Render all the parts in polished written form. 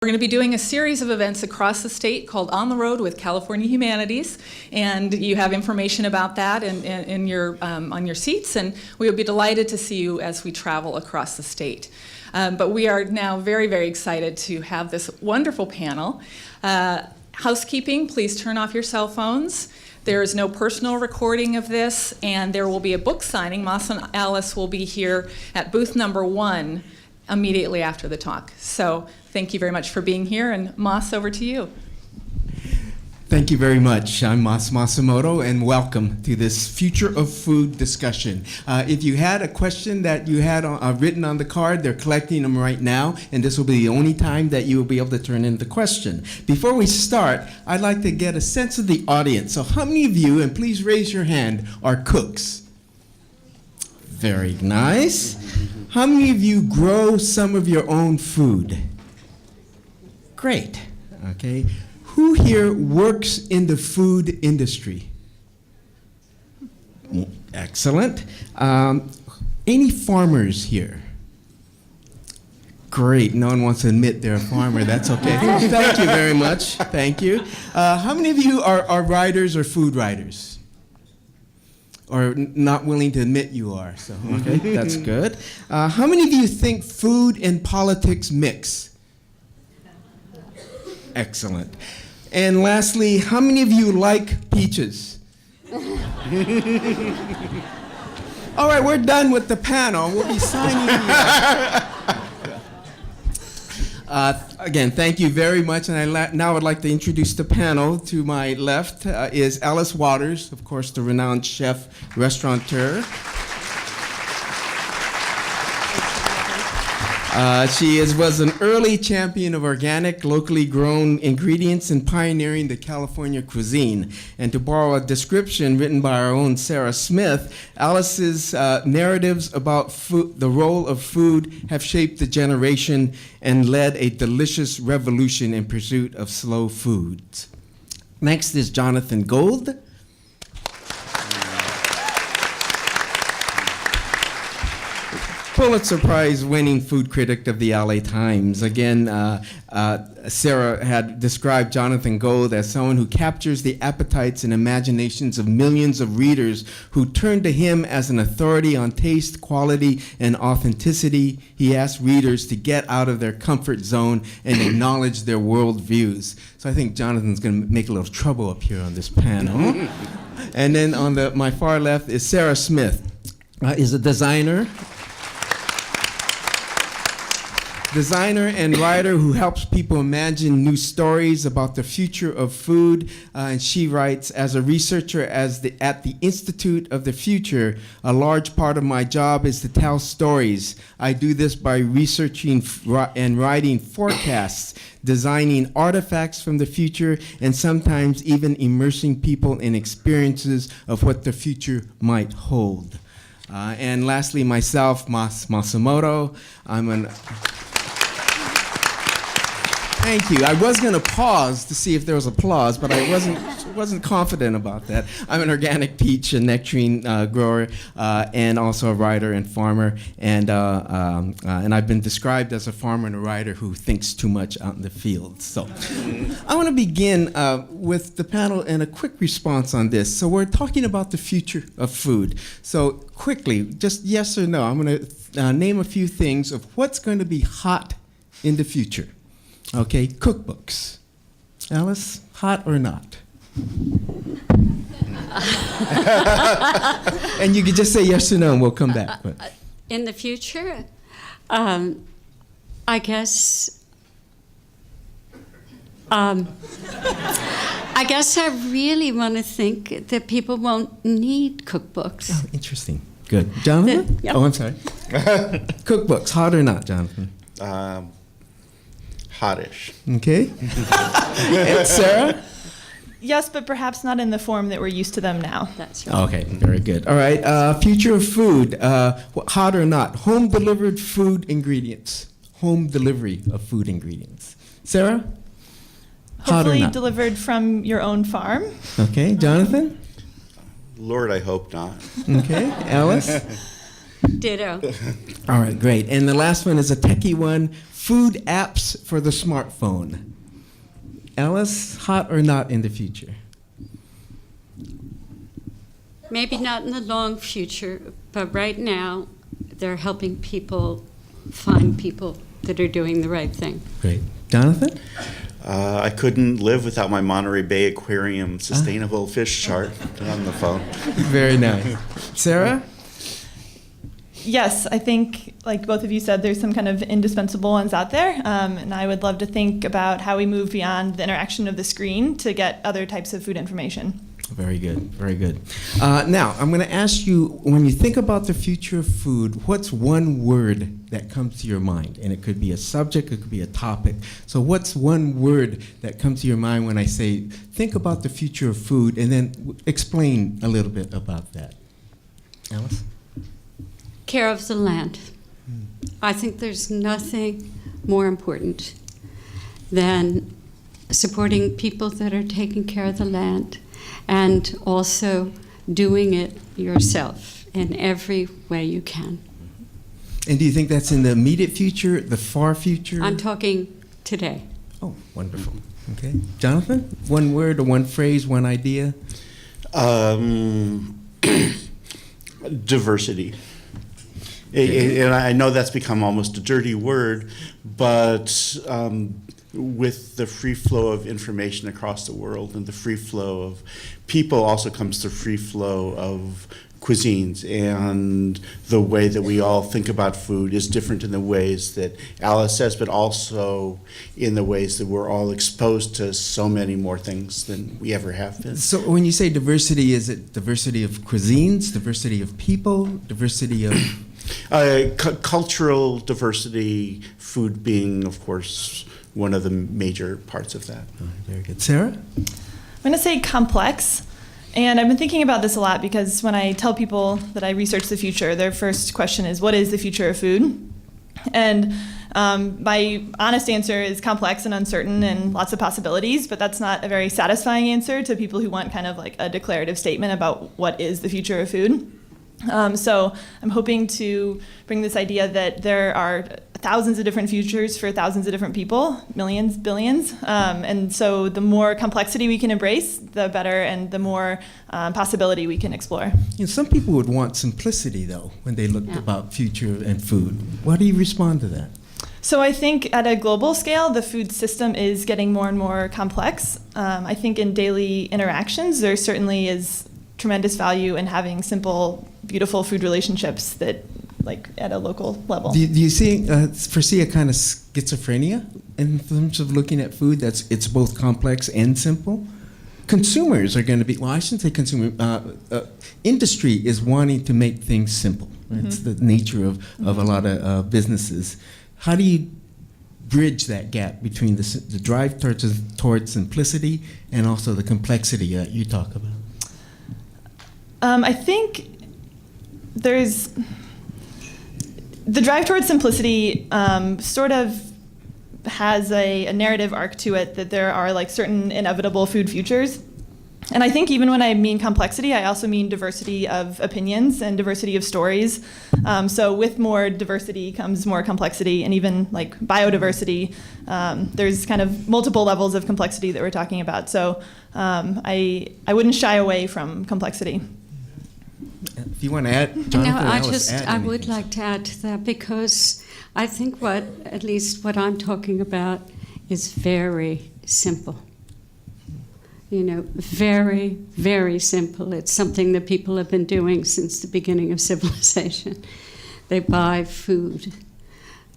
We're going to be doing a series of events across the state called On the Road with California Humanities, and you have information about that in your, on your seats, and we will be delighted to see you as we travel across the state. But we are now very, very excited to have this wonderful panel. Housekeeping, please turn off your cell phones. There is no personal recording of this, and there will be a book signing. Moss and Alice will be here at booth number 1 immediately after the talk. So thank you very much for being here, and Moss, over to you. Thank you very much. I'm Mas Masamoto, and welcome to this Future of Food discussion. If you had a question that you had written on the card, they're collecting them right now, and this will be the only time that you will be able to turn in the question. Before we start, I'd like to get a sense of the audience. So how many of you, and please raise your hand, are cooks? Very nice. How many of you grow some of your own food? Great. Okay. Who here works in the food industry? Excellent. Any farmers here? Great. No one wants to admit they're a farmer. That's okay. Thank you very much. Thank you. How many of you are writers or food writers? Or not willing to admit you are? So, okay, that's good. How many of you think food and politics mix? Excellent. And lastly, how many of you like peaches? All right, we're done with the panel. We'll be signing you up. Again, thank you very much. And now I'd like to introduce the panel. To my left is Alice Waters, of course, the renowned chef, restaurateur. She was an early champion of organic, locally grown ingredients and pioneering the California cuisine. And to borrow a description written by our own Sarah Smith, Alice's narratives about food, the role of food, have shaped a generation and led a delicious revolution in pursuit of slow foods. Next is Jonathan Gold. Pulitzer Prize-winning food critic of the LA Times. Again, Sarah had described Jonathan Gold as someone who captures the appetites and imaginations of millions of readers who turn to him as an authority on taste, quality, and authenticity. He asks readers to get out of their comfort zone and acknowledge their worldviews. So I think Jonathan's going to make a little trouble up here on this panel. And then on my far left is Sarah Smith, is a designer and writer who helps people imagine new stories about the future of food. And she writes, as a researcher at the Institute of the Future, a large part of my job is to tell stories. I do this by researching and writing forecasts, designing artifacts from the future, and sometimes even immersing people in experiences of what the future might hold. And lastly, myself, Mas Masamoto. Thank you. I was going to pause to see if there was applause, but I wasn't confident about that. I'm an organic peach and nectarine grower, and also a writer and farmer, and I've been described as a farmer and a writer who thinks too much out in the field. So, I want to begin with the panel and a quick response on this. So we're talking about the future of food. So quickly, just yes or no. I'm going to name a few things of what's going to be hot in the future. Okay, cookbooks. Alice, hot or not? And you could just say yes or no, and we'll come back. In the future, I guess I really want to think that people won't need cookbooks. Oh, interesting. Good. Jonathan? Yep. Oh, I'm sorry. Cookbooks, hot or not, Jonathan? Hottish. Okay. And Sarah? Yes, but perhaps not in the form that we're used to them now. That's right. Okay, very good. All right, future of food, hot or not, home delivered food ingredients. Home delivery of food ingredients. Sarah? Hot or Hopefully not? delivered from your own farm. Okay, Jonathan? Lord, I hope not. Okay, Alice? Ditto. All right, great. And the last one is a techie one, food apps for the smartphone. Alice, hot or not in the future? Maybe not in the long future, but right now, they're helping people find people that are doing the right thing. Great. Jonathan? I couldn't live without my Monterey Bay Aquarium sustainable fish chart on the phone. Very nice. Sarah? Yes, I think, like both of you said, there's some kind of indispensable ones out there. And I would love to think about how we move beyond the interaction of the screen to get other types of food information. Very good, very good. Now, I'm going to ask you, when you think about the future of food, what's one word that comes to your mind? And it could be a subject, it could be a topic. So what's one word that comes to your mind when I say, think about the future of food, and then explain a little bit about that? Alice? Care of the land. I think there's nothing more important than supporting people that are taking care of the land, and also doing it yourself in every way you can. And do you think that's in the immediate future, the far future? I'm talking today. Oh, wonderful. Okay. Jonathan, one word or one phrase, one idea? Diversity. And I know that's become almost a dirty word, but with the free flow of information across the world and the free flow of people also comes the free flow of cuisines, and the way that we all think about food is different in the ways that Alice says, but also in the ways that we're all exposed to so many more things than we ever have been. So when you say diversity, is it diversity of cuisines, diversity of people, diversity of... Cultural diversity, food being, of course, one of the major parts of that. Very good. Sarah? I'm going to say complex. And I've been thinking about this a lot because when I tell people that I research the future, their first question is, what is the future of food? And my honest answer is complex and uncertain and lots of possibilities, but that's not a very satisfying answer to people who want kind of like a declarative statement about what is the future of food. So I'm hoping to bring this idea that there are thousands of different futures for thousands of different people, millions, billions. And so the more complexity we can embrace, the better, and the more possibility we can explore. You know, some people would want simplicity, though, when they looked about future and food. Why do you respond to that? So I think at a global scale, the food system is getting more and more complex. I think in daily interactions, there certainly is tremendous value in having simple, beautiful food relationships that, like, at a local level. Do you foresee a kind of schizophrenia in terms of looking at food that's it's both complex and simple? Consumers are going to be, well, I shouldn't say consumer, industry is wanting to make things simple. Right? Mm-hmm. It's the nature of a lot of businesses. How do you bridge that gap between the drive towards simplicity and also the complexity that you talk about? I think there's the drive towards simplicity sort of has a narrative arc to it that there are like certain inevitable food futures. And I think even when I mean complexity, I also mean diversity of opinions and diversity of stories. So with more diversity comes more complexity, and even like biodiversity, there's kind of multiple levels of complexity that we're talking about. So I wouldn't shy away from complexity. If you want to add, Jonathan, I would like to add to that, because I think at least what I'm talking about is very simple. You know, very, very simple. It's something that people have been doing since the beginning of civilization. They buy food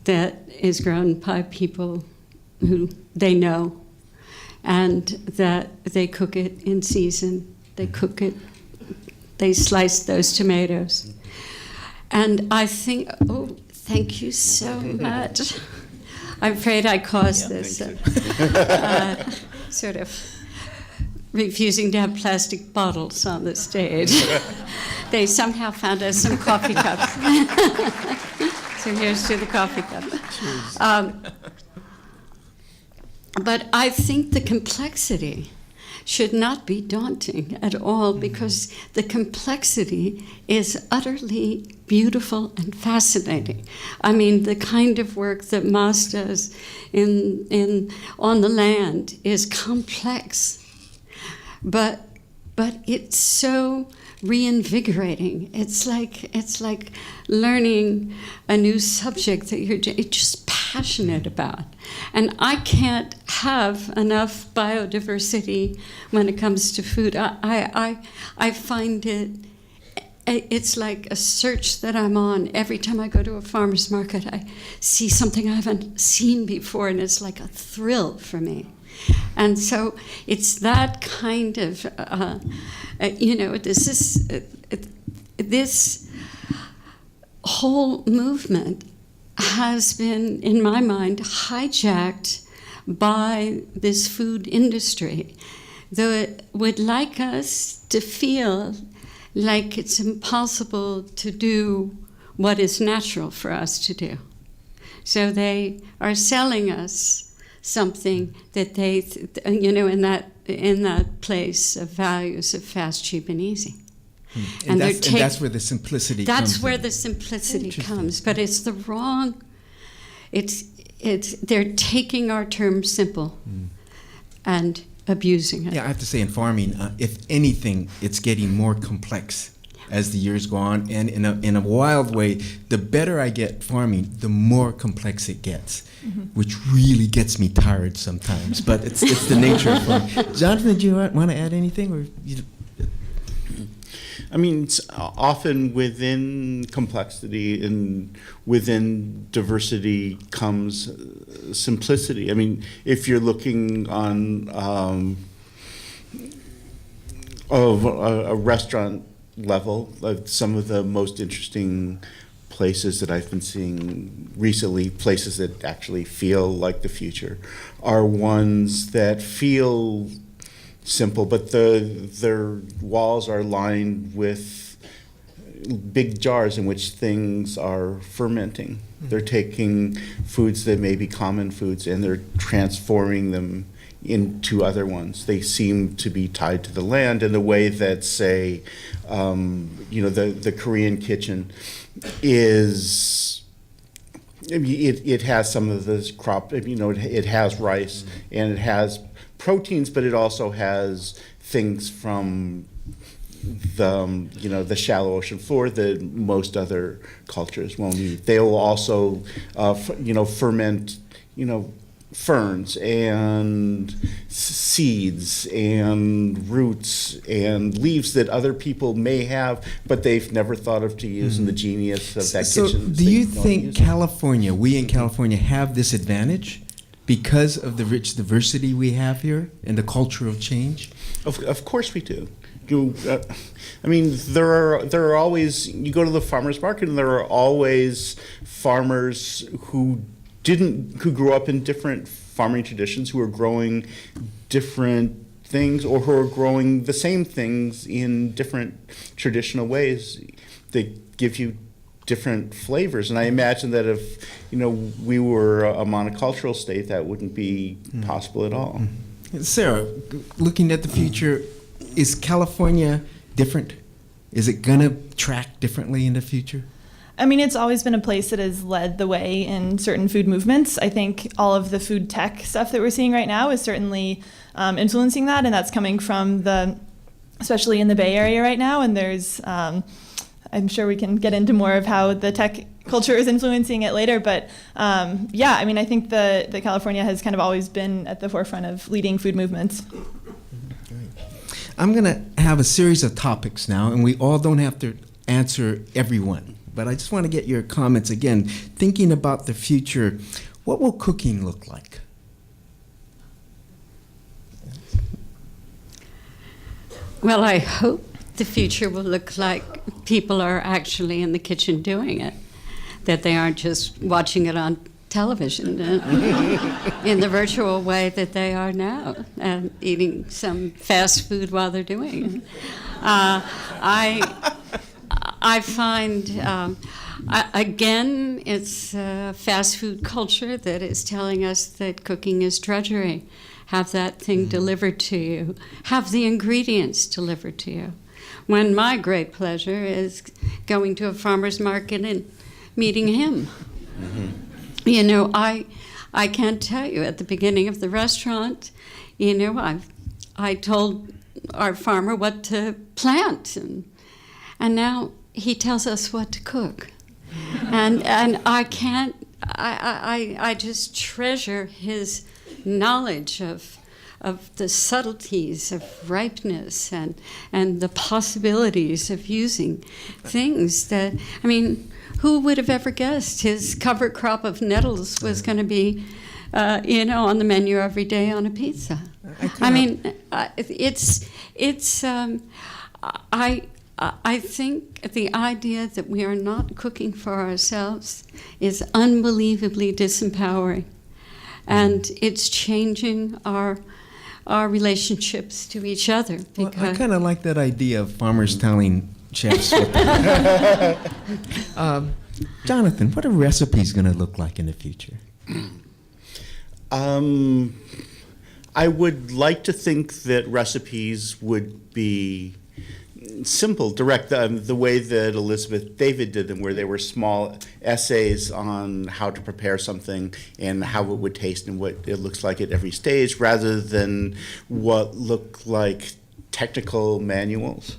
that is grown by people who they know, and that they cook it in season. They slice those tomatoes. And I think, thank you so much. I'm afraid I caused this. Sort of refusing to have plastic bottles on the stage. They somehow found us some coffee cups. So here's to the coffee cup. But I think the complexity should not be daunting at all, because the complexity is utterly beautiful and fascinating. I mean, the kind of work that Mas does on the land is complex, but it's so reinvigorating. It's like learning a new subject that you're just passionate about. And I can't have enough biodiversity when it comes to food. I find it's like a search that I'm on. Every time I go to a farmer's market, I see something I haven't seen before, and it's like a thrill for me. And so it's that kind of, this whole movement has been, in my mind, hijacked by this food industry that would like us to feel like it's impossible to do what is natural for us to do. So they are selling us something that they, in that place of values of fast, cheap, and easy. And that's where the simplicity comes. That's where the simplicity comes, but it's the wrong. They're taking our term simple and abusing it. Yeah, I have to say, in farming, if anything, it's getting more complex as the years go on, and in a wild way, the better I get farming, the more complex it gets, which really gets me tired sometimes. But it's the nature of farming. Jonathan, do you want to add anything, or you? I mean, it's often within complexity and within diversity comes simplicity. I mean, if you're looking on a restaurant level, some of the most interesting places that I've been seeing recently, places that actually feel like the future, are ones that feel simple, but their walls are lined with big jars in which things are fermenting. They're taking foods that may be common foods and they're transforming them into other ones. They seem to be tied to the land in the way that, say, the Korean kitchen is. It has some of this crop. It has rice and it has proteins, but it also has things from the shallow ocean floor that most other cultures won't eat. They will also ferment ferns and seeds and roots and leaves that other people may have, but they've never thought of to use in the genius of that kitchen. So do you think California, we in California, have this advantage because of the rich diversity we have here and the culture of change? Of course we do. There are always, you go to the farmer's market and there are always farmers who grew up in different farming traditions, who are growing different things, or who are growing the same things in different traditional ways. They give you different flavors, and I imagine that if we were a monocultural state, that wouldn't be possible at all. Sarah, looking at the future, is California different? Is it going to track differently in the future? I mean, it's always been a place that has led the way in certain food movements. I think all of the food tech stuff that we're seeing right now is certainly influencing that, and that's coming from especially in the Bay Area right now. And there's, I'm sure we can get into more of how the tech culture is influencing it later. But I think that California has kind of always been at the forefront of leading food movements. I'm going to have a series of topics now, and we all don't have to answer every one. But I just want to get your comments again. Thinking about the future, what will cooking look like? Well, I hope the future will look like people are actually in the kitchen doing it, that they aren't just watching it on television in the virtual way that they are now, and eating some fast food while they're doing it. I find, again, it's a fast food culture that is telling us that cooking is drudgery have that thing delivered to you, have the ingredients delivered to you. When my great pleasure is going to a farmer's market and meeting him. You know, I can't tell you, at the beginning of the restaurant, you know, I told our farmer what to plant, and now he tells us what to cook. And I just treasure his knowledge of the subtleties of ripeness and the possibilities of using things that, I mean, who would have ever guessed his cover crop of nettles was going to be, you know, on the menu every day on a pizza? I mean, I think the idea that we are not cooking for ourselves is unbelievably disempowering, and it's changing our relationships to each other. Well, I kind of like that idea of farmers telling chefs. Jonathan, what are recipes going to look like in the future? I would like to think that recipes would be simple, direct, the way that Elizabeth David did them, where they were small essays on how to prepare something and how it would taste and what it looks like at every stage, rather than what look like technical manuals.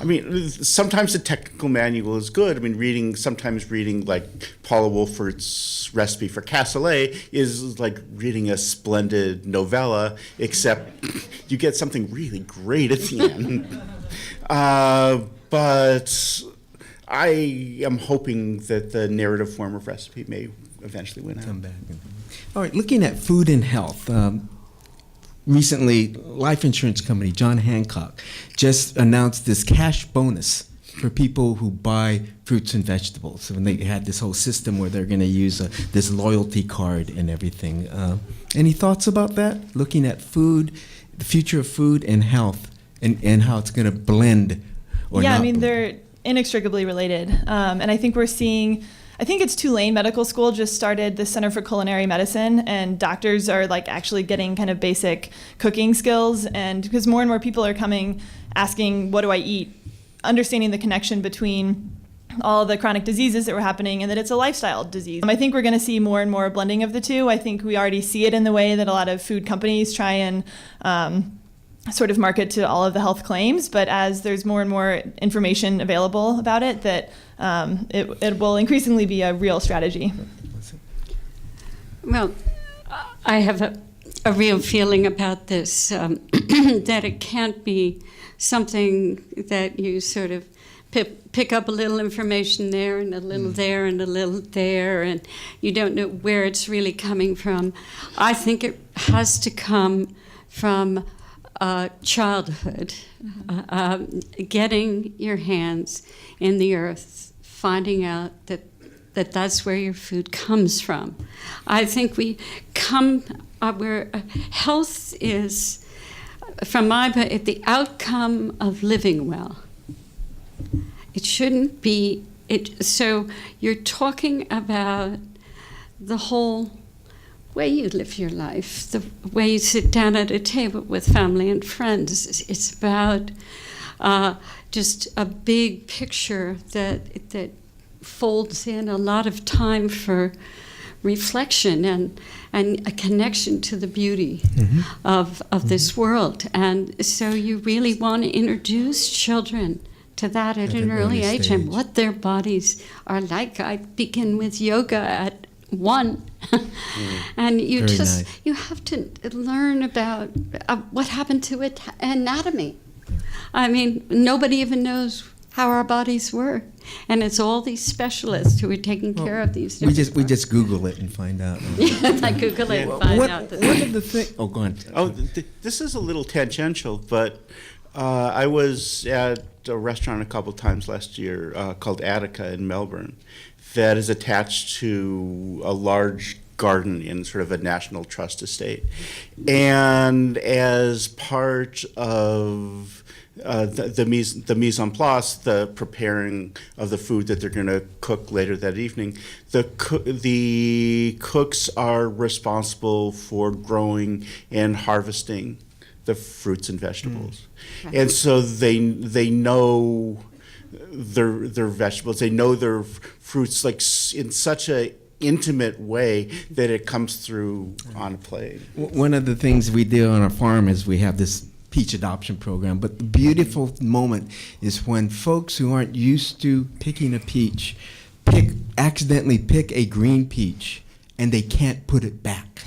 I mean, sometimes the technical manual is good. I mean, sometimes reading like Paula Wolfert's recipe for cassoulet is like reading a splendid novella, except you get something really great at the end. But I am hoping that the narrative form of recipe may eventually win out. Come back. All right, looking at food and health. Recently, life insurance company John Hancock just announced this cash bonus for people who buy fruits and vegetables. So when they had this whole system where they're going to use this loyalty card and everything. Any thoughts about that? Looking at food, the future of food and health, and how it's going to blend or yeah, not I mean, blend. they're inextricably related. And I think we're seeing, I think it's Tulane Medical School just started the Center for Culinary Medicine, and doctors are like actually getting kind of basic cooking skills. And because more and more people are coming asking, what do I eat? Understanding the connection between all the chronic diseases that were happening and that it's a lifestyle disease. I think we're going to see more and more blending of the two. I think we already see it in the way that a lot of food companies try and sort of market to all of the health claims, but as there's more and more information available about it, that it will increasingly be a real strategy. Well, I have a real feeling about this, that it can't be something that you sort of pick up a little information there and a little there and a little there, and you don't know where it's really coming from. I think it has to come from childhood, getting your hands in the earth, finding out that that's where your food comes from. I think we come where health is, from the outcome of living well. It shouldn't be it. So you're talking about the whole way you live your life, the way you sit down at a table with family and friends. It's about just a big picture that folds in a lot of time for reflection and a connection to the beauty of this world. And so you really want to introduce children to that at an early age and what their bodies are like. I begin with yoga at 1. And you you have to learn about what happened to it, anatomy. I mean, nobody even knows how our bodies work, and it's all these specialists who are taking care of these. We just Google it and find out. I Google it and find out. One of the things. Oh, go on. This is a little tangential, but I was at a restaurant a couple times last year called Attica in Melbourne, that is attached to a large garden in sort of a National Trust estate. And as part of the mise en place, the preparing of the food that they're going to cook later that evening. The cooks are responsible for growing and harvesting the fruits and vegetables, and so they know their vegetables. They know their fruits like in such a intimate way that it comes through on a plate. One of the things we do on our farm is we have this peach adoption program, but the beautiful moment is when folks who aren't used to picking a peach accidentally pick a green peach and they can't put it back.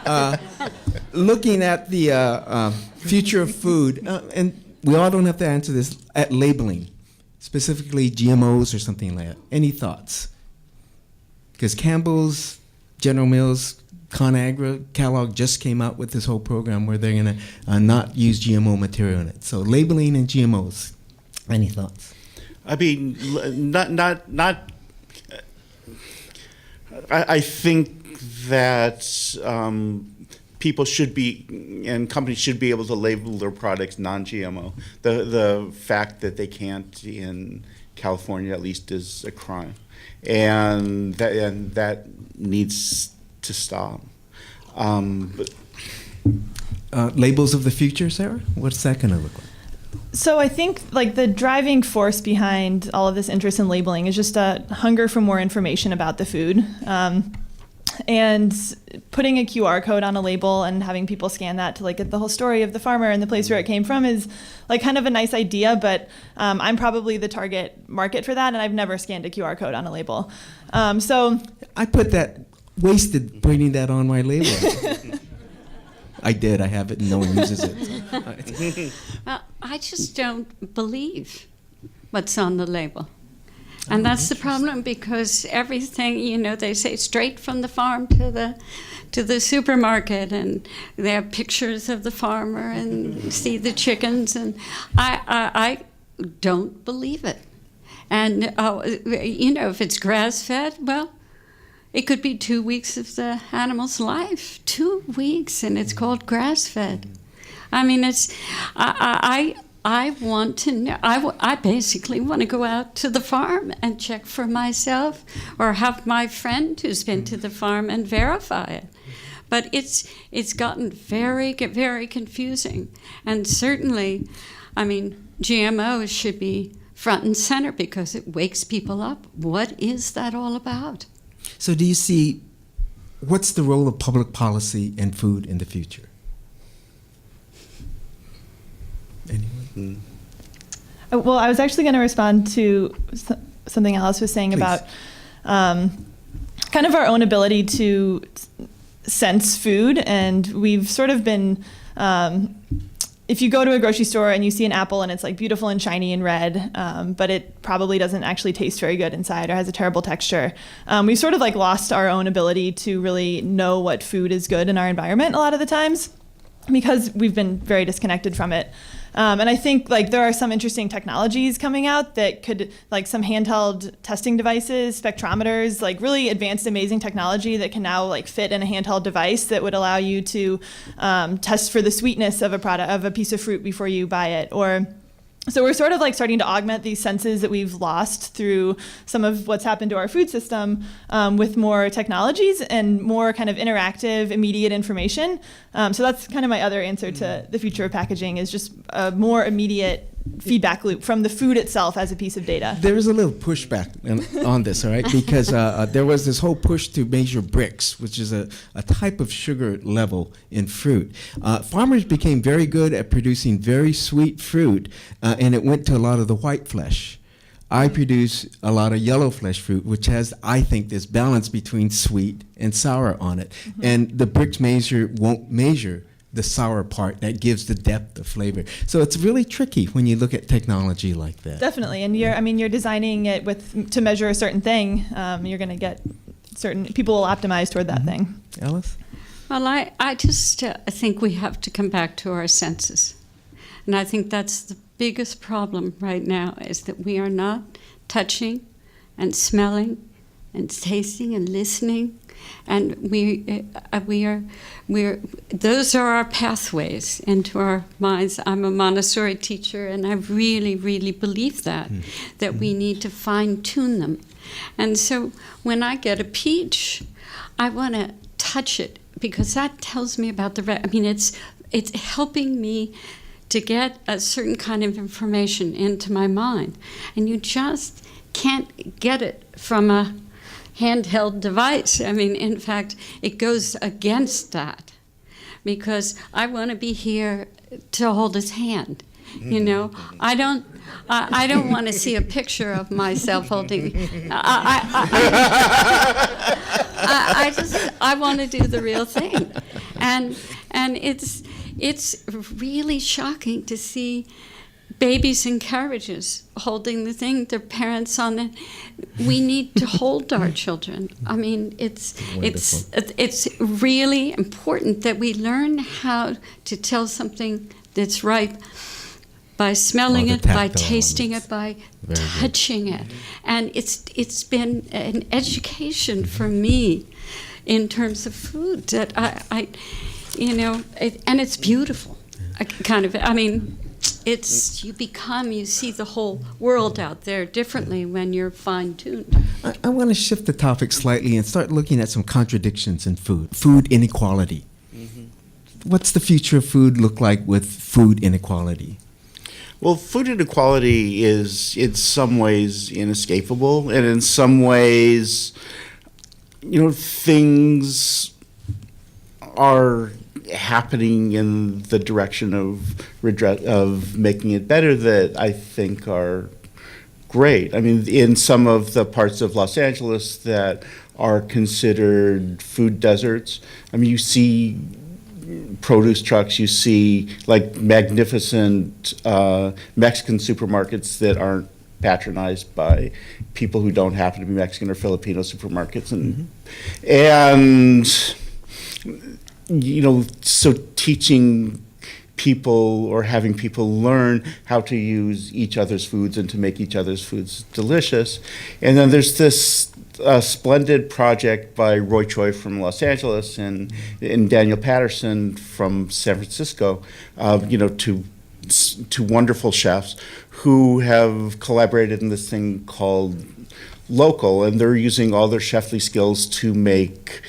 So, looking at the future of food, and we all don't have to answer this, at labeling, specifically GMOs or something like that. Any thoughts? Because Campbell's, General Mills, ConAgra, Kellogg just came out with this whole program where they're going to not use GMO material in it. So labeling and GMOs. Any thoughts? I mean, I think that people should be, and companies should be able to label their products non-GMO. The fact that they can't in California, at least, is a crime. And that needs to stop. Labels of the future, Sarah? What's that going to look like? So I think like the driving force behind all of this interest in labeling is just a hunger for more information about the food. And putting a QR code on a label and having people scan that to like get the whole story of the farmer and the place where it came from is like kind of a nice idea, but I'm probably the target market for that, and I've never scanned a QR code on a label. So I put that, wasted putting that on my label. I did, I have it, and no one uses it. I just don't believe what's on the label. And that's the problem, because everything, you know, they say straight from the farm to the supermarket, and they have pictures of the farmer and see the chickens, and I don't believe it. And, you know, if it's grass-fed, well, it could be 2 weeks of the animal's life. 2 weeks, and it's called grass-fed. I mean, it's, I want to know, I basically want to go out to the farm and check for myself, or have my friend who's been to the farm and verify it. But it's gotten very, very confusing. And certainly, I mean, GMOs should be front and center because it wakes people up. What is that all about? So do you see, what's the role of public policy and food in the future? Anyone? well, I was actually going to respond to something Alice was saying. Please. About kind of our own ability to sense food. And we've sort of been, if you go to a grocery store and you see an apple and it's like beautiful and shiny and red, but it probably doesn't actually taste very good inside or has a terrible texture, we've sort of like lost our own ability to really know what food is good in our environment a lot of the times, because we've been very disconnected from it. And I think like there are some interesting technologies coming out that could, like some handheld testing devices, spectrometers, like really advanced, amazing technology that can now like fit in a handheld device that would allow you to test for the sweetness of a product, of a piece of fruit before you buy it. Or so we're sort of like starting to augment these senses that we've lost through some of what's happened to our food system with more technologies and more kind of interactive, immediate information. So that's kind of my other answer to the future of packaging, is just a more immediate feedback loop from the food itself as a piece of data. There is a little pushback on this, all right? Because there was this whole push to measure Brix, which is a type of sugar level in fruit. Farmers became very good at producing very sweet fruit, and it went to a lot of the white flesh. I produce a lot of yellow flesh fruit, which has, I think, this balance between sweet and sour on it. Mm-hmm. And the Brix measure won't measure the sour part that gives the depth of flavor. So it's really tricky when you look at technology like that. Definitely, and you're designing it to measure a certain thing. You're going to get certain people will optimize toward that thing. Alice? Well, I just think we have to come back to our senses, and I think that's the biggest problem right now, is that we are not touching and smelling and tasting and listening. And those are our pathways into our minds. I'm a Montessori teacher, and I really, really believe that we need to fine-tune them. And so when I get a peach, I want to touch it, because that tells me about it's helping me to get a certain kind of information into my mind. And you just can't get it from a handheld device. In fact, it goes against that, because I want to be here to hold his hand. I don't want to see a picture of myself holding. I want to do the real thing, and it's really shocking to see babies in carriages holding the thing, their parents on it. We need to hold our children. It's really important that we learn how to tell something that's ripe by smelling it, by tasting it, by touching it. And it's been an education for me in terms of food that and it's beautiful. You see the whole world out there differently when you're fine-tuned. I want to shift the topic slightly and start looking at some contradictions in food. Food inequality. What's the future of food look like with food inequality? Well, food inequality is in some ways inescapable, and in some ways, things are happening in the direction of making it better that I think are great. In some of the parts of Los Angeles that are considered food deserts, you see produce trucks, you see magnificent Mexican supermarkets that aren't patronized by people who don't happen to be Mexican or Filipino supermarkets, and so teaching people or having people learn how to use each other's foods and to make each other's foods delicious. And then there's this splendid project by Roy Choi from Los Angeles and Daniel Patterson from San Francisco, to wonderful chefs who have collaborated in this thing called Local, and they're using all their chefly skills to make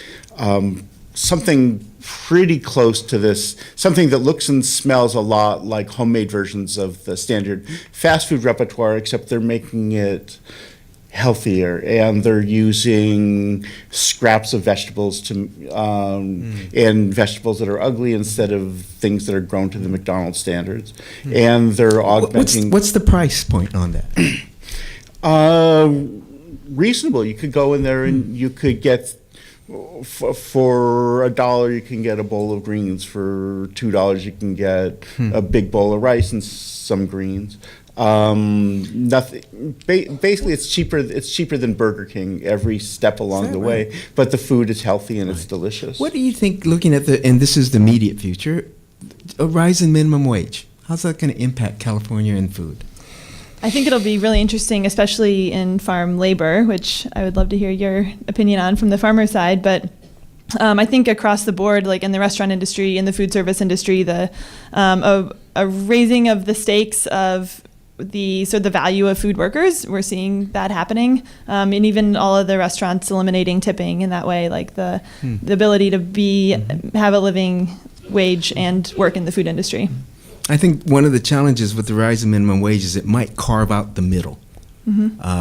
something pretty close to this, something that looks and smells a lot like homemade versions of the standard fast food repertoire, except they're making it healthier, and they're using scraps of vegetables and vegetables that are ugly instead of things that are grown to the McDonald's standards. And they're augmenting. What's the price point on that? Reasonable. You could go in there and you could get for $1 you can get a bowl of greens. For $2 you can get a big bowl of rice and some greens. Nothing. Basically, it's cheaper. It's cheaper than Burger King every step along the way. But the food is healthy and it's delicious. What do you think? Looking at and this is the immediate future, a rise in minimum wage. How's that going to impact California and food? I think it'll be really interesting, especially in farm labor, which I would love to hear your opinion on from the farmer side. But I think across the board, like in the restaurant industry, in the food service industry, a raising of the stakes of the value of food workers, we're seeing that happening, and even all of the restaurants eliminating tipping in that way, like the ability to have a living wage and work in the food industry. I think one of the challenges with the rise in minimum wage is it might carve out the middle,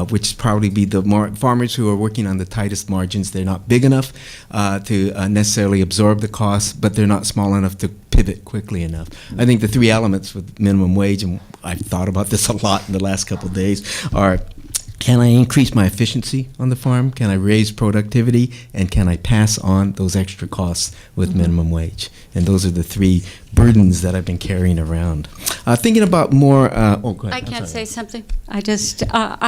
which probably be the farmers who are working on the tightest margins. They're not big enough to necessarily absorb the costs, but they're not small enough to pivot quickly enough. I think the three elements with minimum wage, and I've thought about this a lot in the last couple of days, are: can I increase my efficiency on the farm? Can I raise productivity? And can I pass on those extra costs with minimum wage? And those are the three burdens that I've been carrying around. Thinking about more. Go ahead. I can't say something. I just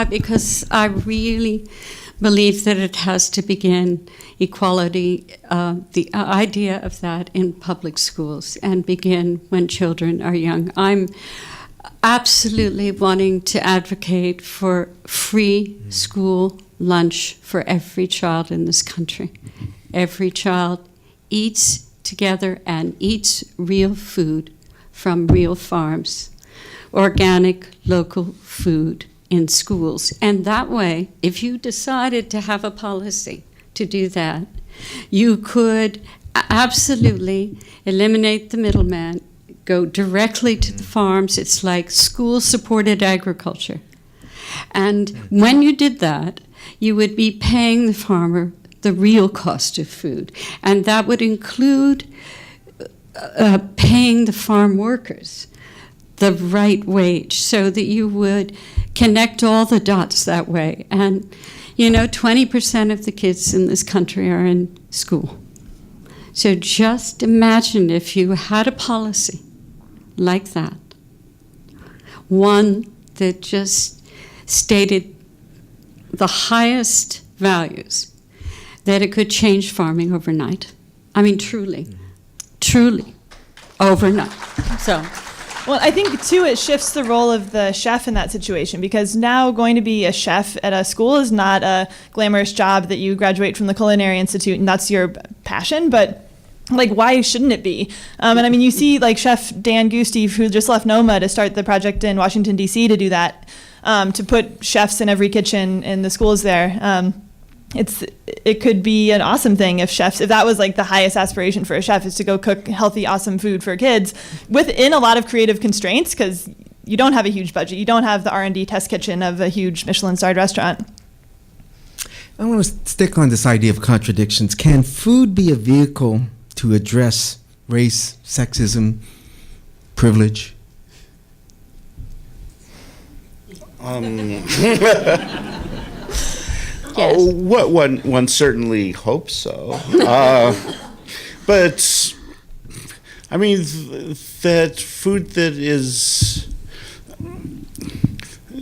because I really believe that it has to begin equality, the idea of that in public schools, and begin when children are young. I'm absolutely wanting to advocate for free school lunch for every child in this country. every child eats together and eats real food from real farms, organic, local food in schools. And that way, if you decided to have a policy to do that, you could absolutely eliminate the middleman, go directly to the farms. It's like school-supported agriculture. And when you did that, you would be paying the farmer the real cost of food. And that would include paying the farm workers the right wage, so that you would connect all the dots that way. And, 20% of the kids in this country are in school. So just imagine if you had a policy like that, one that just stated the highest values, that it could change farming overnight. I mean, truly, overnight. So. Well, I think, too, it shifts the role of the chef in that situation, because now going to be a chef at a school is not a glamorous job that you graduate from the Culinary Institute and that's your passion, but why shouldn't it be? And I mean, you see Chef Dan Gusti, who just left NOMA to start the project in Washington, D.C. to do that, to put chefs in every kitchen in the schools there. It could be an awesome thing if that was the highest aspiration for a chef, is to go cook healthy, awesome food for kids within a lot of creative constraints, because you don't have a huge budget. You don't have the R&D test kitchen of a huge Michelin-starred restaurant. I want to stick on this idea of contradictions. Can food be a vehicle to address race, sexism, privilege? Yes. Oh, what one certainly hopes so. But I mean, that food that is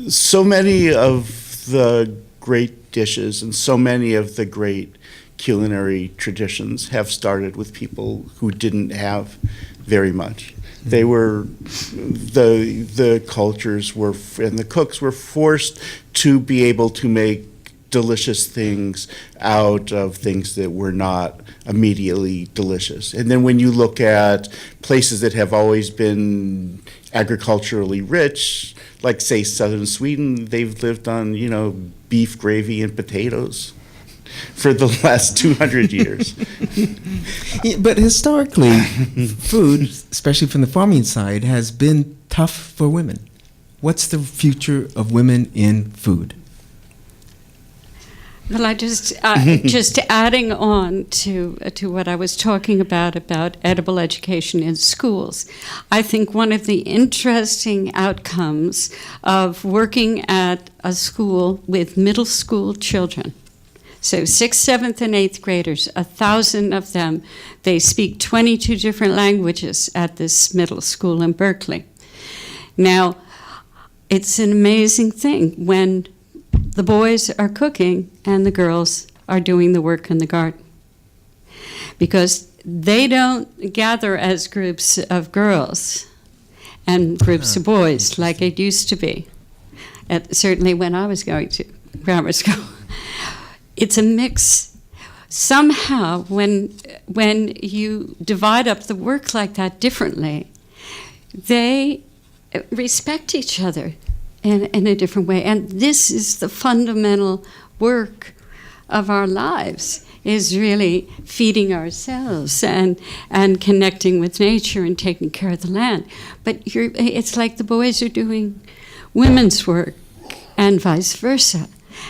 so many of the great dishes and so many of the great culinary traditions have started with people who didn't have very much. They were, the cultures were, and the cooks were forced to be able to make delicious things out of things that were not immediately delicious. And then when you look at places that have always been agriculturally rich, like say southern Sweden, they've lived on, beef, gravy, and potatoes for the last 200 years. Yeah, but historically, food, especially from the farming side, has been tough for women. What's the future of women in food? Well, I just adding on to what I was talking about edible education in schools. I think one of the interesting outcomes of working at a school with middle school children, so 6th, 7th, and 8th graders, 1,000 of them, they speak 22 different languages at this middle school in Berkeley. Now, it's an amazing thing when the boys are cooking and the girls are doing the work in the garden, because they don't gather as groups of girls and groups of boys like it used to be, certainly when I was going to grammar school. It's a mix. Somehow, when you divide up the work like that differently, they respect each other in a different way. And this is the fundamental work of our lives, is really feeding ourselves and connecting with nature and taking care of the land. But it's like the boys are doing women's work and vice versa.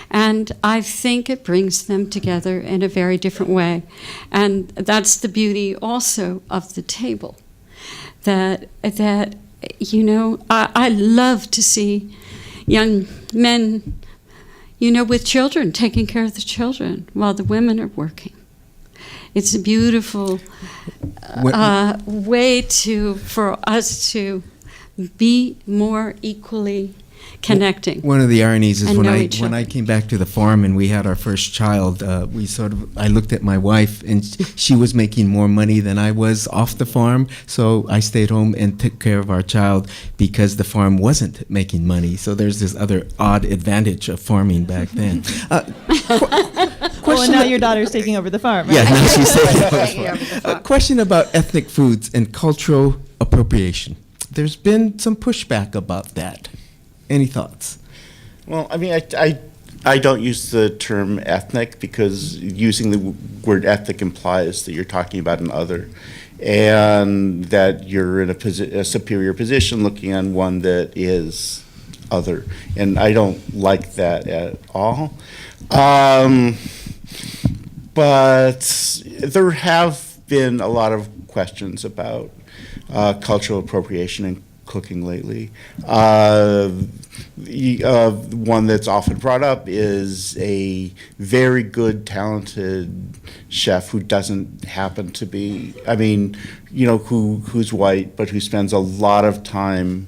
And I think it brings them together in a very different way. And that's the beauty also of the table, that I love to see young men, with children, taking care of the children while the women are working. It's a beautiful way for us to be more equally connecting. One of the ironies is when I I came back to the farm and we had our first child, I looked at my wife and she was making more money than I was off the farm, so I stayed home and took care of our child because the farm wasn't making money. So there's this other odd advantage of farming back then. Oh, and now your daughter's taking over the farm, right? Yeah, now she's taking Taking over. over the A farm. question about ethnic foods and cultural appropriation. There's been some pushback about that. Any thoughts? Well, I mean, I don't use the term ethnic because using the word ethnic implies that you're talking about an other, and that you're in a superior position looking on one that is other. And I don't like that at all. But there have been a lot of questions about cultural appropriation in cooking lately. One that's often brought up is a very good, talented chef who doesn't happen to be, who's white, but who spends a lot of time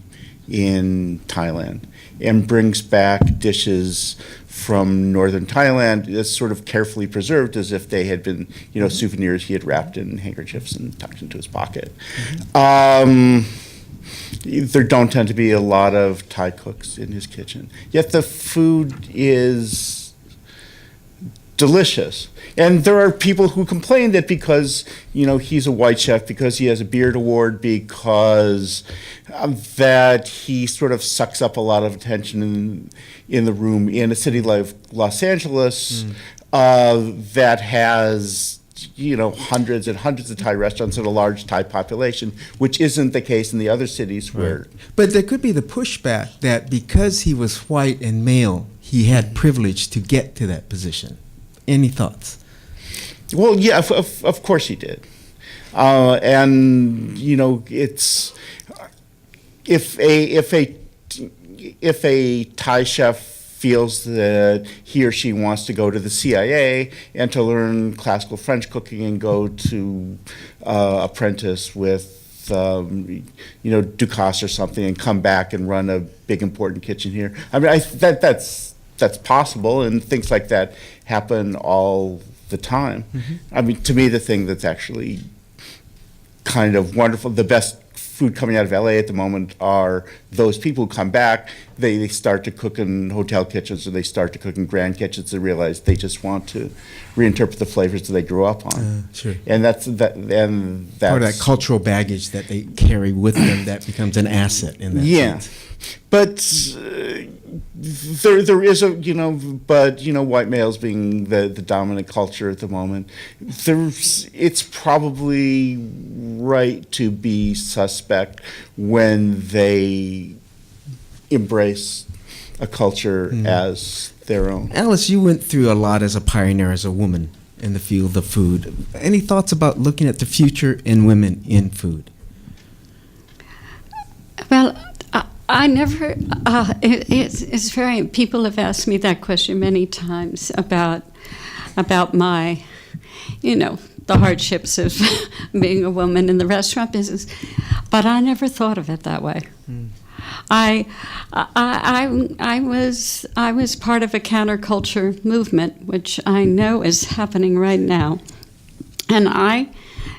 in Thailand and brings back dishes from northern Thailand that's sort of carefully preserved as if they had been, souvenirs he had wrapped in handkerchiefs and tucked into his pocket. There don't tend to be a lot of Thai cooks in his kitchen, yet the food is delicious. And there are people who complain that because, he's a white chef, because he has a Beard Award, because that he sort of sucks up a lot of attention in the room in a city like Los Angeles that has, hundreds and hundreds of Thai restaurants and a large Thai population, which isn't the case in the other cities where... But there could be the pushback that because he was white and male, he had privilege to get to that position. Any thoughts? Well, yeah, of course he did. And, it's... If a Thai chef feels that he or she wants to go to the CIA and to learn classical French cooking and go to apprentice with, Ducasse or something and come back and run a big important kitchen here. I mean, that's possible, and things like that happen all the time. Mm-hmm. I mean, to me, the thing that's actually kind of wonderful, the best food coming out of LA at the moment are those people who come back, they start to cook in hotel kitchens or they start to cook in grand kitchens. They realize they just want to reinterpret the flavors that they grew up on. Sure. And that's Part of that cultural baggage that they carry with them that becomes an asset in that sense. But there is white males being the dominant culture at the moment, it's probably right to be suspect when they embrace a culture as their own. Alice, you went through a lot as a pioneer, as a woman in the field of food. Any thoughts about looking at the future in women in food? Well, I never, it's very, people have asked me that question many times about my, the hardships of being a woman in the restaurant business, but I never thought of it that way. I was part of a counterculture movement, which I know is happening right now, and I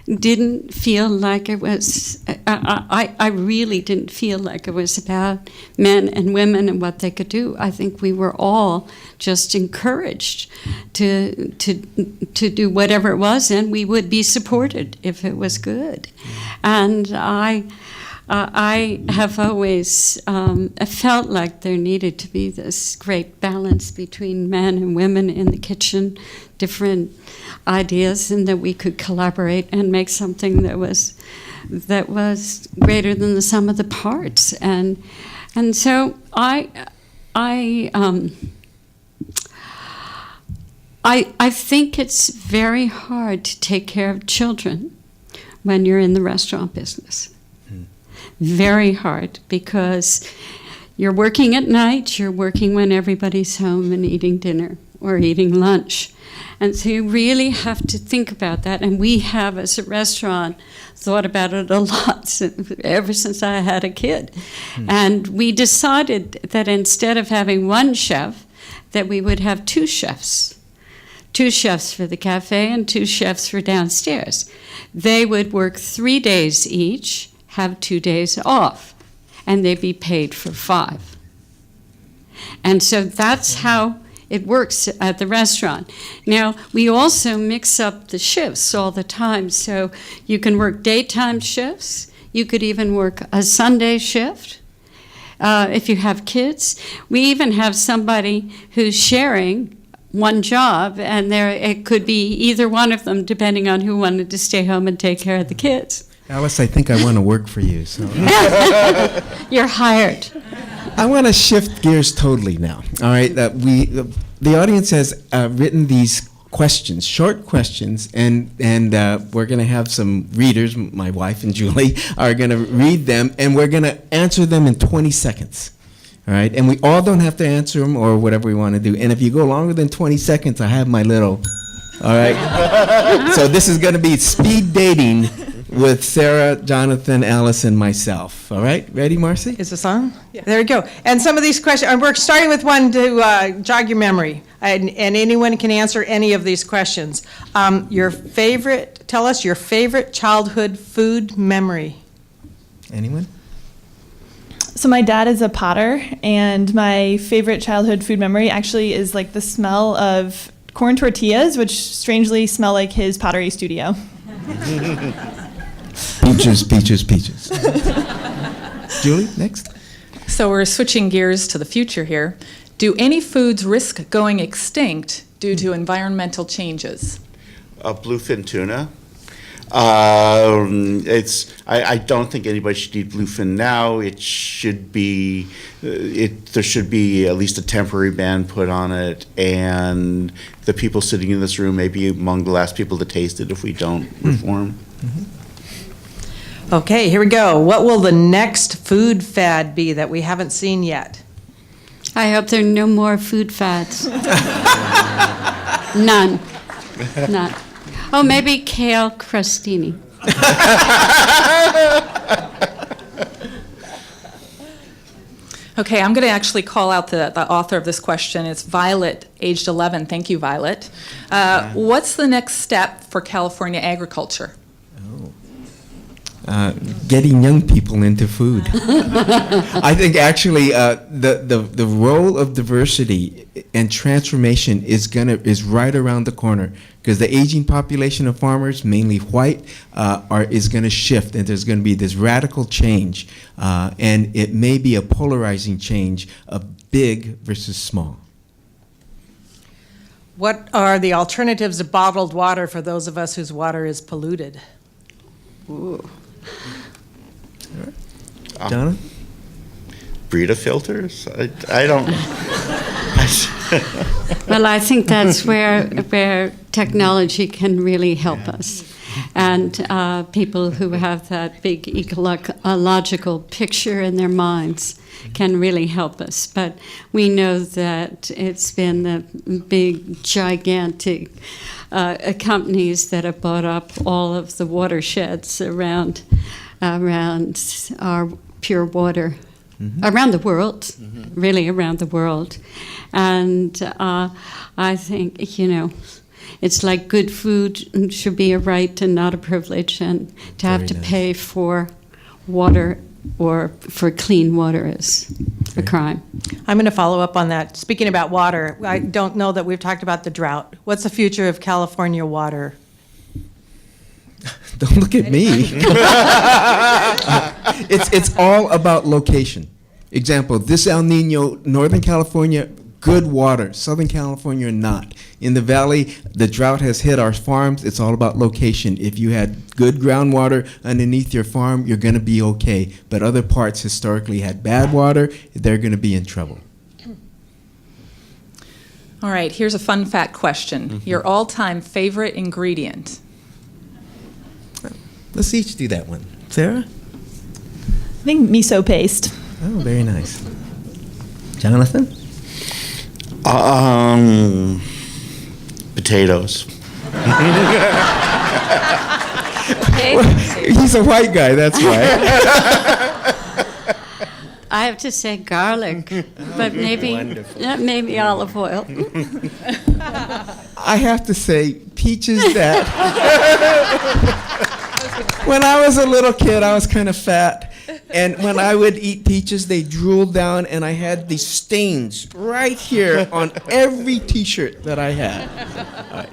didn't feel like it was, I really didn't feel like it was about men and women and what they could do. I think we were all just encouraged to do whatever it was, and we would be supported if it was good. And I have always felt like there needed to be this great balance between men and women in the kitchen, different ideas, and that we could collaborate and make something that was greater than the sum of the parts. And so I think it's very hard to take care of children when you're in the restaurant business. Very hard, because you're working at night, you're working when everybody's home and eating dinner or eating lunch. And so you really have to think about that. And we have, as a restaurant, thought about it a lot ever since I had a kid. And we decided that instead of having one chef, that we would have two chefs. 2 chefs for the cafe and 2 chefs for downstairs. They would work 3 days each, have 2 days off, and they'd be paid for 5. And so that's how it works at the restaurant. Now, we also mix up the shifts all the time, so you can work daytime shifts. You could even work a Sunday shift if you have kids. We even have somebody who's sharing one job, and it could be either one of them, depending on who wanted to stay home and take care of the kids. Alice, I think I want to work for you. So You're hired. I want to shift gears totally now. All right, the audience has written these questions, short questions, and we're going to have some readers. My wife and Julie are going to read them, and we're going to answer them in 20 seconds. All right, and we all don't have to answer them or whatever we want to do. And if you go longer than 20 seconds, I have my little. All right. So this is going to be speed dating with Sarah, Jonathan, Alice, and myself. All right, ready, Marcy? Is this on? Yeah. There we go. And some of these questions, we're starting with one to jog your memory, and anyone can answer any of these questions. Tell us your favorite childhood food memory. Anyone? So my dad is a potter, and my favorite childhood food memory actually is like the smell of corn tortillas, which strangely smell like his pottery studio. Peaches, peaches, peaches. Julie, next. So we're switching gears to the future here. Do any foods risk going extinct due to environmental changes? Bluefin tuna. I don't think anybody should eat bluefin now. It should be, there should be at least a temporary ban put on it, and the people sitting in this room may be among the last people to taste it if we don't reform. Okay, here we go. What will the next food fad be that we haven't seen yet? I hope there are no more food fads. None. None. Oh, maybe kale crostini. Okay, I'm going to actually call out the author of this question. It's Violet, aged 11. Thank you, Violet. What's the next step for California agriculture? Getting young people into food. I think actually the role of diversity and transformation is right around the corner, because the aging population of farmers, mainly white, is going to shift, and there's going to be this radical change, and it may be a polarizing change of big versus small. What are the alternatives to bottled water for those of us whose water is polluted? Ooh. Donna? Brita filters? I don't. Well, I think that's where technology can really help us. And people who have that big ecological picture in their minds can really help us. But we know that it's been the big, gigantic companies that have bought up all of the watersheds around our pure water, around the world, really around the world. And I think, it's like good food should be a right and not a privilege, and to have to pay for water or for clean water is a crime. I'm going to follow up on that. Speaking about water, I don't know that we've talked about the drought. What's the future of California water? Don't look at me. It's all about location. Example, this El Nino, Northern California, good water. Southern California, not. In the valley, the drought has hit our farms. It's all about location. If you had good groundwater underneath your farm, you're going to be okay. But other parts historically had bad water. They're going to be in trouble. All right, here's a fun fact question. Your all-time favorite ingredient? Let's each do that one. Sarah? I think miso paste. Oh, very nice. Jonathan? Potatoes. He's a white guy, that's why. I have to say garlic, but maybe olive oil. I have to say peaches that when I was a little kid, I was kind of fat, And when I would eat peaches, they drooled down, and I had these stains right here on every T-shirt that I had.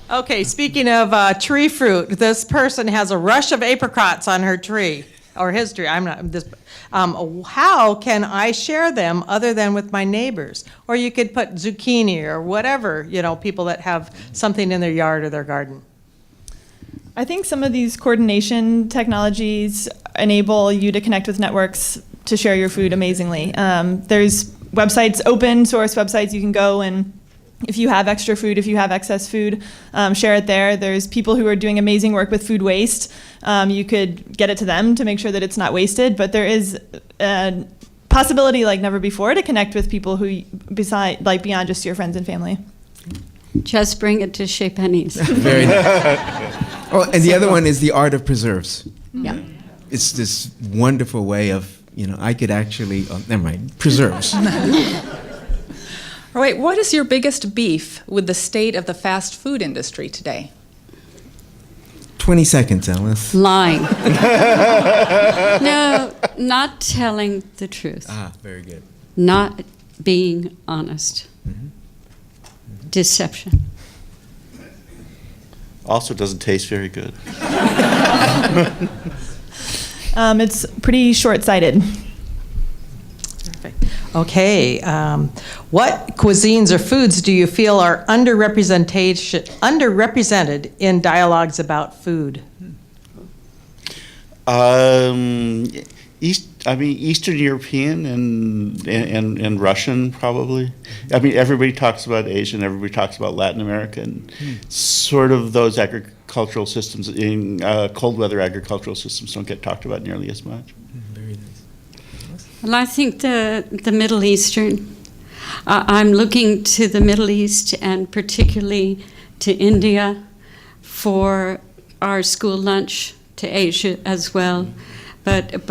Okay, speaking of tree fruit, this person has a rush of apricots on her tree, or his tree. I'm not this. How can I share them other than with my neighbors? Or you could put zucchini or whatever, people that have something in their yard or their garden. I think some of these coordination technologies enable you to connect with networks to share your food amazingly. There's websites, open source websites you can go, and if you have extra food, if you have excess food, share it there. There's people who are doing amazing work with food waste. You could get it to them to make sure that it's not wasted, but there is a possibility like never before to connect with people who beyond just your friends and family. Just bring it to Chez Penny's. Very nice. Oh, and the other one is the art of preserves. Yeah. It's this wonderful way of, I could actually, never mind, preserves. All right, what is your biggest beef with the state of the fast food industry today? 20 seconds, Alice. Lying. No, not telling the truth. Very good. Not being honest. Deception. Also doesn't taste very good. It's pretty short-sighted. Okay, what cuisines or foods do you feel are underrepresented in dialogues about food? Eastern European and Russian probably. Everybody talks about Asia and everybody talks about Latin America, and sort of those agricultural systems in cold weather agricultural systems don't get talked about nearly as much. Very nice. Well, I think the Middle Eastern, I'm looking to the Middle East and particularly to India for our school lunch, to Asia as well. But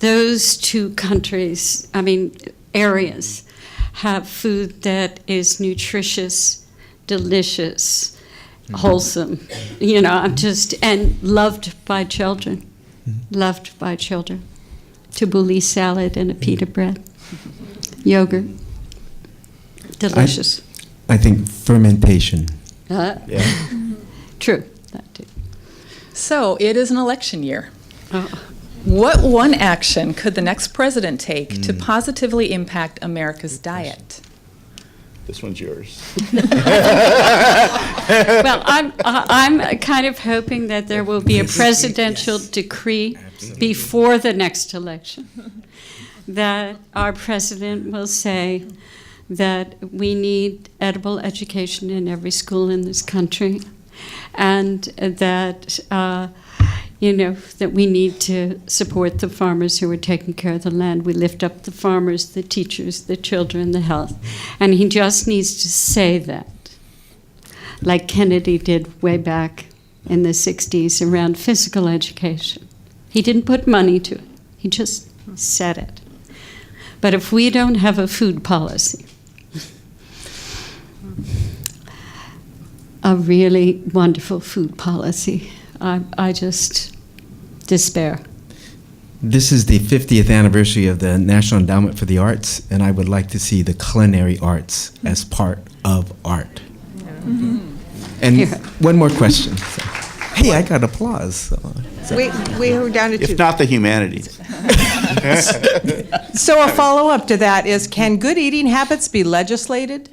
those two countries, areas, have food that is nutritious, delicious, wholesome, and loved by children. Loved by children. Tabbouleh salad and a pita bread. Yogurt. Delicious. I think fermentation. True. That too. So it is an election year. Oh. What one action could the next president take to positively impact America's diet? This one's yours. Well, I'm kind of hoping that there will be a presidential decree before the next election, that our president will say that we need edible education in every school in this country, and that that we need to support the farmers who are taking care of the land. We lift up the farmers, the teachers, the children, the health. And he just needs to say that, like Kennedy did way back in the 60s around physical education. He didn't put money to it. He just said it. But if we don't have a food policy, a really wonderful food policy, I just despair. This is the 50th anniversary of the National Endowment for the Arts, and I would like to see the culinary arts as part of art. And one more question. Hey, I got applause. We are down to two. If not the humanities. So a follow-up to that is, can good eating habits be legislated?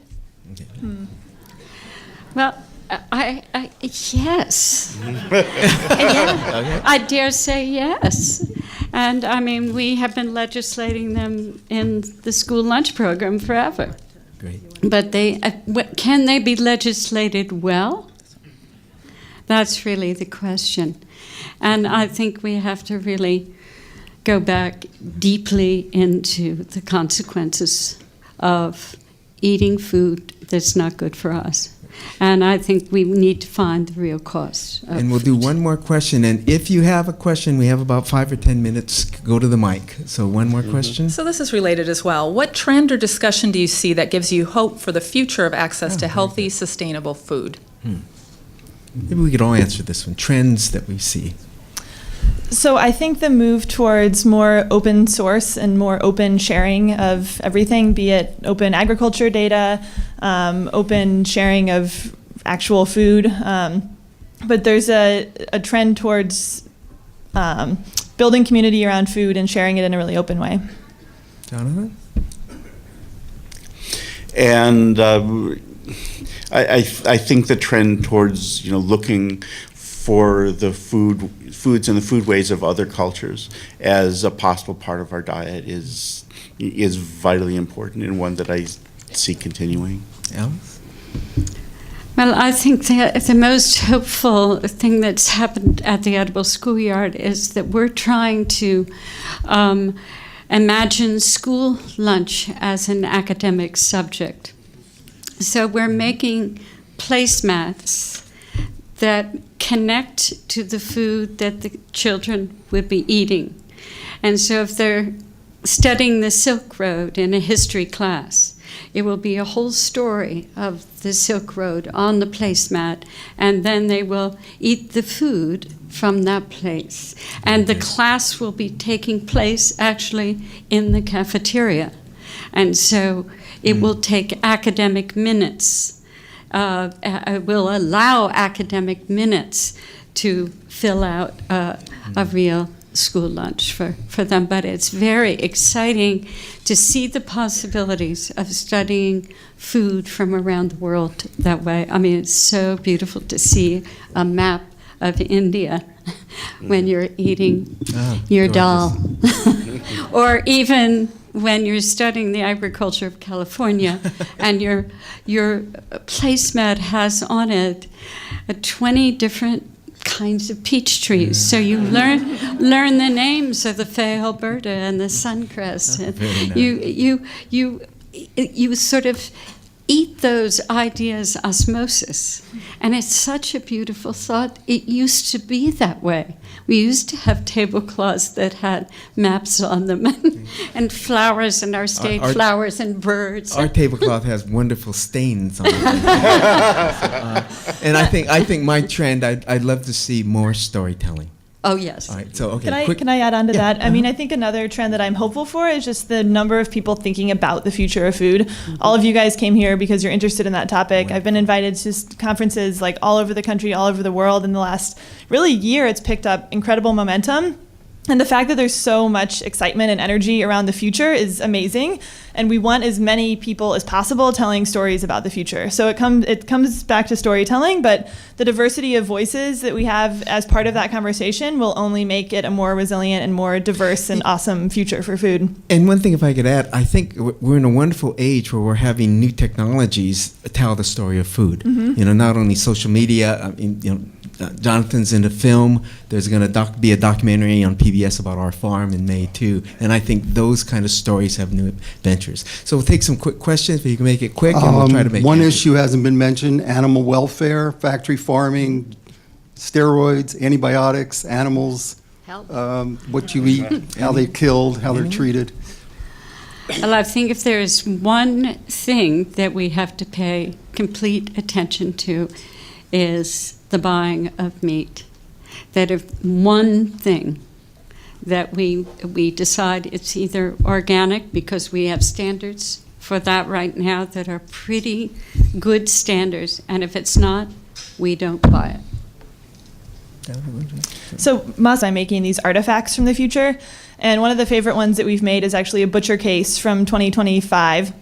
Well, yes. Yeah, I dare say yes. And we have been legislating them in the school lunch program forever. Great. But can they be legislated well? That's really the question. And I think we have to really go back deeply into the consequences of eating food that's not good for us. And I think we need to find the real cause. And we'll do one more question. And if you have a question, we have about 5 or 10 minutes. Go to the mic. So one more question. So this is related as well. What trend or discussion do you see that gives you hope for the future of access to healthy, sustainable food? Maybe we could all answer this one. Trends that we see. So I think the move towards more open source and more open sharing of everything, be it open agriculture data, open sharing of actual food, but there's a trend towards building community around food and sharing it in a really open way. Jonathan? And I think the trend towards looking for the foods and the foodways of other cultures as a possible part of our diet is vitally important, and one that I see continuing. Alice? Well, I think the most hopeful thing that's happened at the Edible Schoolyard is that we're trying to imagine school lunch as an academic subject. So we're making placemats that connect to the food that the children would be eating. And so if they're studying the Silk Road in a history class, it will be a whole story of the Silk Road on the placemat, and then they will eat the food from that place. And the class will be taking place actually in the cafeteria. And so it will take academic minutes, will allow academic minutes to fill out a real school lunch for them. But it's very exciting to see the possibilities of studying food from around the world that way. I mean, it's so beautiful to see a map of India when you're eating your dal. Or even when you're studying the agriculture of California and your placemat has on it 20 different kinds of peach trees. So you learn the names of the Fay Alberta and the Suncrest. And you sort of eat those ideas osmosis. And it's such a beautiful thought. It used to be that way. We used to have tablecloths that had maps on them and flowers and our state flowers and birds. Our tablecloth has wonderful stains on it. And I think my trend, I'd love to see more storytelling. Oh, yes. All right, so, okay. Can I add on to that? I mean, I think another trend that I'm hopeful for is just the number of people thinking about the future of food. All of you guys came here because you're interested in that topic. Right. I've been invited to conferences like all over the country, all over the world. In the last really year, it's picked up incredible momentum. And the fact that there's so much excitement and energy around the future is amazing. And we want as many people as possible telling stories about the future. So it comes back to storytelling, but the diversity of voices that we have as part of that conversation will only make it a more resilient and more diverse and awesome future for food. And one thing, if I could add, I think we're in a wonderful age where we're having new technologies tell the story of food. Mm-hmm. Not only social media, Jonathan's into film. There's going to be a documentary on PBS about our farm in May too, and I think those kind of stories have new adventures. So we'll take some quick questions, but you can make it quick, and we'll try to make one answers. issue hasn't been mentioned: animal welfare, factory farming, steroids, antibiotics, animals, what you eat, how they're killed, how they're treated. Well, I think if there's one thing that we have to pay complete attention to is the buying of meat. That if one thing that we decide it's either organic, because we have standards for that right now that are pretty good standards, and if it's not, we don't buy it. So Maz and I are making these artifacts from the future, and one of the favorite ones that we've made is actually a butcher case from 2025.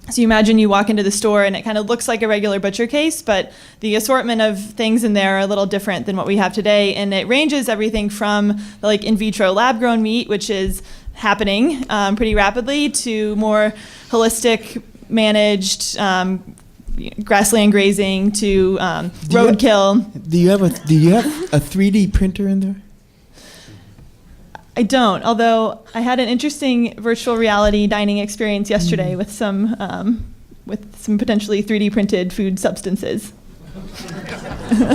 So you imagine you walk into the store and it kind of looks like a regular butcher case, but the assortment of things in there are a little different than what we have today. And it ranges everything from like in vitro lab-grown meat, which is happening pretty rapidly, to more holistic, managed grassland grazing, to roadkill. Do you have a 3D printer in there? I don't, although I had an interesting virtual reality dining experience yesterday with some potentially 3D printed food substances. All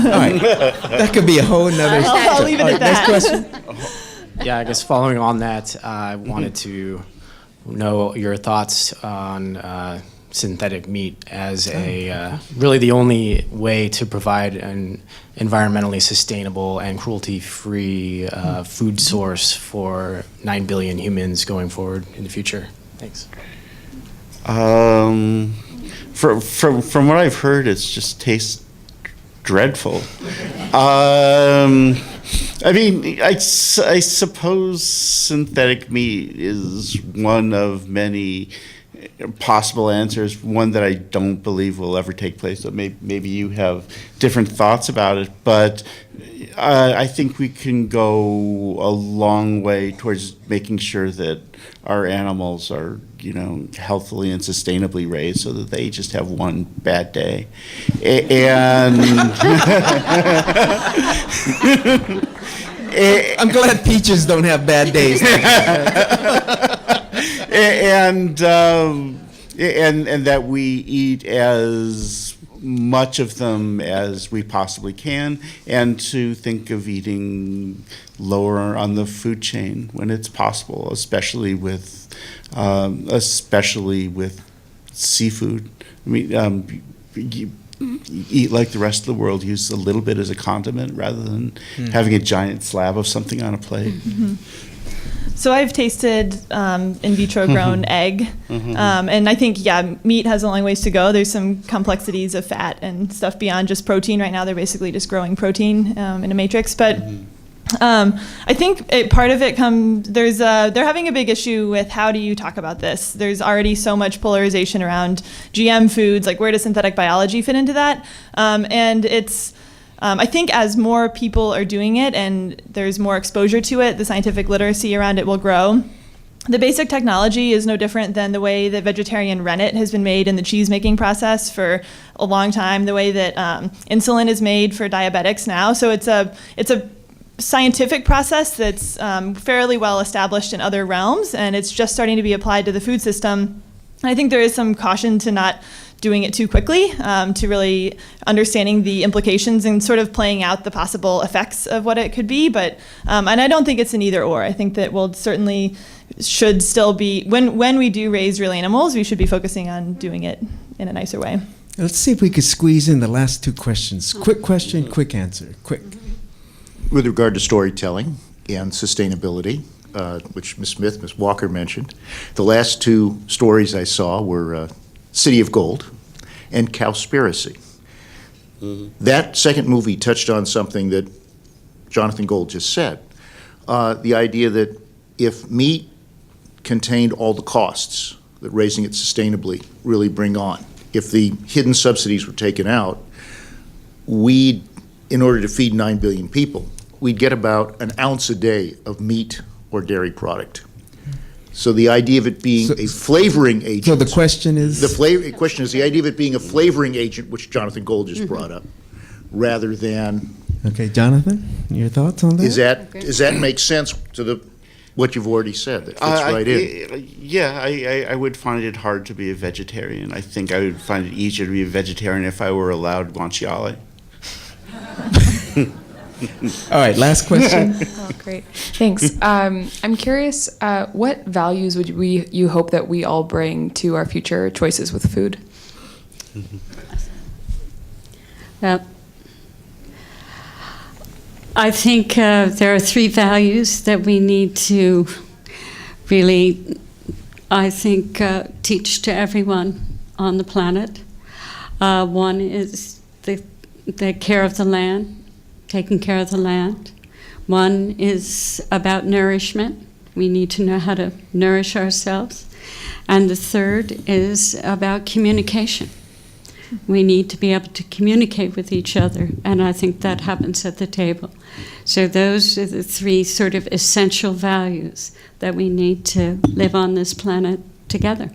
right, that could be a whole nother. I'll leave it at that. Next question. Yeah, I guess following on that, I wanted to know your thoughts on synthetic meat as a really the only way to provide an environmentally sustainable and cruelty-free food source for 9 billion humans going forward in the future. Thanks. From what I've heard, it just tastes dreadful. I mean, I suppose synthetic meat is one of many possible answers, one that I don't believe will ever take place. So maybe you have different thoughts about it, but I think we can go a long way towards making sure that our animals are, healthily and sustainably raised, so that they just have one bad day. And I'm glad peaches don't have bad days. and that we eat as much of them as we possibly can, and to think of eating lower on the food chain when it's possible, especially with seafood. I mean, you eat like the rest of the world. Use a little bit as a condiment rather than having a giant slab of something on a plate. Mm-hmm. So I've tasted in vitro grown egg, and I think, meat has a long ways to go. There's some complexities of fat and stuff beyond just protein. Right now they're basically just growing protein in a matrix, but I think part of it they're having a big issue with how do you talk about this. There's already so much polarization around GM foods, like where does synthetic biology fit into that? And it's, I think as more people are doing it and there's more exposure to it, the scientific literacy around it will grow. The basic technology is no different than the way that vegetarian rennet has been made in the cheese making process for a long time, the way that insulin is made for diabetics now. So it's a scientific process that's fairly well established in other realms, and it's just starting to be applied to the food system. And I think there is some caution to not doing it too quickly, to really understanding the implications and sort of playing out the possible effects of what it could be. But and I don't think it's an either or. I think that we'll certainly should still be, when we do raise real animals, we should be focusing on doing it in a nicer way. Let's see if we could squeeze in the last two questions. Quick question, quick answer. Quick. With regard to storytelling and sustainability, which Ms. Smith, Ms. Walker mentioned, the last two stories I saw were City of Gold and Cowspiracy. That second movie touched on something that Jonathan Gold just said, the idea that if meat contained all the costs that raising it sustainably really bring on, if the hidden subsidies were taken out, in order to feed 9 billion people, we'd get about an ounce a day of meat or dairy product. So the idea of it being a flavoring agent. So the question is? The question is the idea of it being a flavoring agent, which Jonathan Gold just brought up, rather than. Okay, Jonathan, your thoughts on that? Does that make sense to what you've already said? That fits right in. Yeah, I would find it hard to be a vegetarian. I think I would find it easier to be a vegetarian if I were allowed guanciale. All right, last question. Oh, great. Thanks. I'm curious, what values would you hope that we all bring to our future choices with food? I think there are three values that we need to really, teach to everyone on the planet. One is the care of the land, taking care of the land. One is about nourishment. We need to know how to nourish ourselves. And the third is about communication. We need to be able to communicate with each other, and I think that happens at the table. So those are the three sort of essential values that we need to live on this planet together.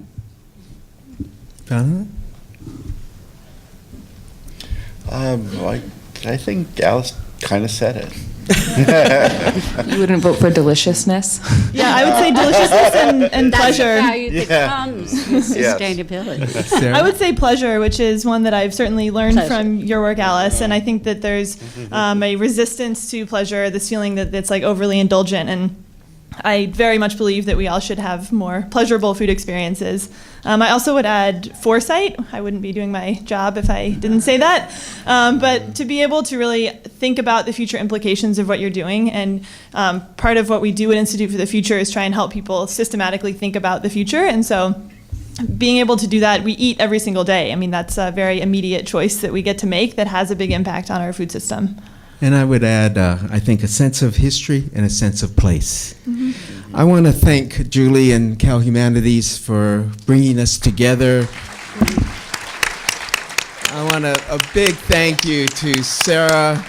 Jonathan? I think Alice kind of said it. You wouldn't vote for deliciousness? Yeah, I would say deliciousness and pleasure. That's the value that comes with sustainability. Sarah? I would say pleasure, which is one that I've certainly learned from your work, Alice. And I think that there's a resistance to pleasure, this feeling that it's like overly indulgent. And I very much believe that we all should have more pleasurable food experiences. I also would add foresight. I wouldn't be doing my job if I didn't say that. But to be able to really think about the future implications of what you're doing. And part of what we do at Institute for the Future is try and help people systematically think about the future. And so being able to do that, we eat every single day. I mean, that's a very immediate choice that we get to make that has a big impact on our food system. And I would add, I think, a sense of history and a sense of place. I want to thank Julie and Cal Humanities for bringing us together. I want a big thank you to Sarah,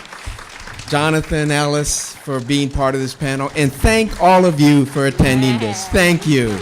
Jonathan, Ellis for being part of this panel, and thank all of you for attending this. Thank you.